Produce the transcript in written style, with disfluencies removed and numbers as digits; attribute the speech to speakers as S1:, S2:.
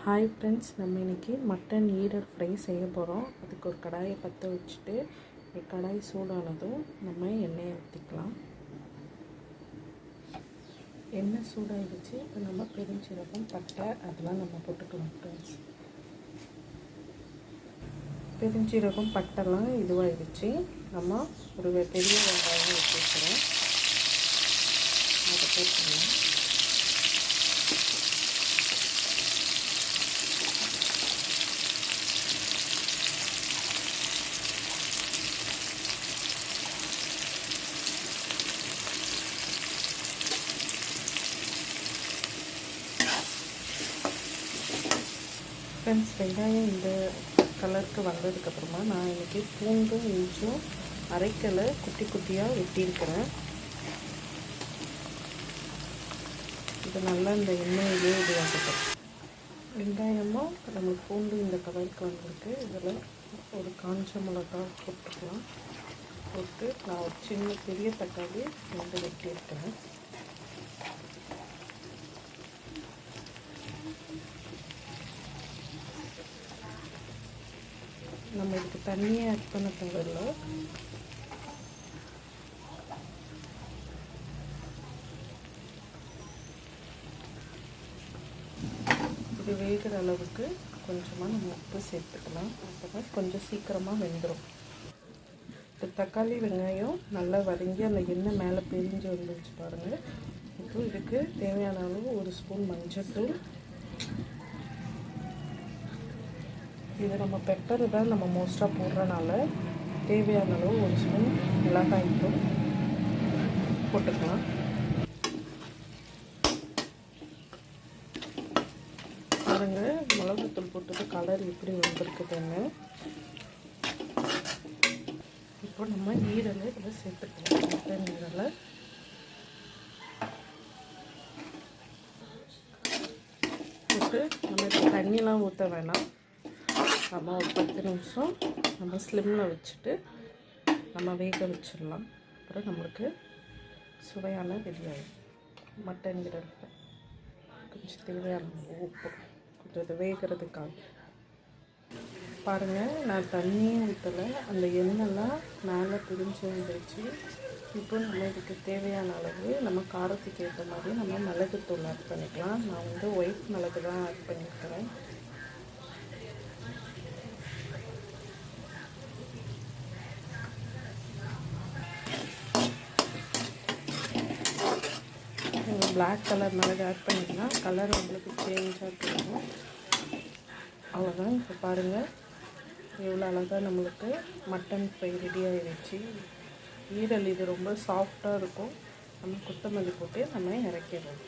S1: Hi friends, நம்ம இன்றைக்கி mutton ஈரல் ஃப்ரை செய்ய போகிறோம். அதுக்கு ஒரு கடாயை பற்ற வச்சுட்டு கடாய் சூடானதும் நம்ம எண்ணெயை ஊற்றிக்கலாம். எண்ணெய் சூடாகிடுச்சு. இப்போ நம்ம பெருஞ்சீரகம், பட்டை அதெல்லாம் நம்ம போட்டுக்கலாம் ஃப்ரெண்ட்ஸ். பெருஞ்சீரகம், பட்டைலாம் இதுவாகிடுச்சு. நம்ம ஒரு பெரிய வெங்காயம் வச்சுக்கிறோம், அதை போட்டுக்கலாம். ஃப்ரெண்ட்ஸ், வெங்காயம் இந்த கலருக்கு வந்ததுக்கப்புறமா நான் இன்றைக்கி பூண்டும் இஞ்சும் அரைக்கலை குட்டி குட்டியாக வெட்டியிருக்கிறேன். இது நல்லா இந்த எண்ணெயிலே இதுவாகட்டும். வெங்காயமும் நம்மளுக்கு பூண்டு இந்த கலருக்கு வந்திருக்கு. இதில் ஒரு காஞ்ச மிளகாய் போட்டுக்கலாம். போட்டு நான் ஒரு சின்ன பெரிய தக்காளி வெட்டியிருக்கிறேன். நம்ம இதுக்கு தண்ணியை ஆட் பண்ண தேவையில்ல. இது வேகிற அளவுக்கு கொஞ்சமாக நம்ம உப்பு சேர்த்துக்கலாம். அப்போ கொஞ்சம் சீக்கிரமாக வெந்துடும். இப்போ தக்காளி வெங்காயம் நல்லா வதங்கி அந்த எண்ணெய் மேலே பிரிஞ்சு வந்துச்சு பாருங்கள். இப்போ இதுக்கு தேவையான அளவு ஒரு ஸ்பூன் மஞ்சள்தூள். இது நம்ம பெப்பர் தான் நம்ம மோஸ்ட்டாக போடுறனால தேவையான அளவு ஒரு ஸ்பூன் மிளகாய்த்தூள் போட்டுக்கலாம். பாருங்கள், மிளகாய்த்தூள் போட்டது கலர் எப்படி வந்திருக்குதுன்னு. இப்போ நம்ம ஈரலை இதில் சேர்த்துக்கலாம். மட்டன் ஈரலை போட்டு நம்ம இப்போ தண்ணியெலாம் ஊற்ற வேணாம். நம்ம ஒரு 10 நிமிஷம் நம்ம ஸ்லிம்மில் வச்சுட்டு நம்ம வேக வச்சிடலாம். அப்புறம் நம்மளுக்கு சுவையான ரெடியாகும் மட்டன் ஈரல். கொஞ்சம் தேவையான உப்பு, கொஞ்சம் இது வேகிறதுக்காக. பாருங்கள், நான் தண்ணியே ஊற்றலை, அந்த எண்ணெய்லாம் மேலே பிரிஞ்சு வந்துடுச்சு. இப்போ நம்ம இதுக்கு தேவையான அளவு நம்ம காரத்துக்கு ஏற்ற மாதிரி நம்ம மிளகுத்தூள் ஆட் பண்ணிக்கலாம். நான் ஒயிட் மிளகு தான் ஆட் பண்ணியிருக்கிறேன். பிளாக் கலர் மிளகு ஆட் பண்ணிக்கலாம். கலர் உங்களுக்கு சேஞ்சாக இருக்கும். அவ்வளோதான். இப்போ பாருங்கள், எவ்வளோ அழகாக நம்மளுக்கு மட்டன் ஃப்ரை ரெடி ஆகிடுச்சு. ஈரல் இது ரொம்ப சாஃப்டாக இருக்கும். நம்ம கொத்தமல்லி போட்டு நம்ம இறக்கிடுவோம்.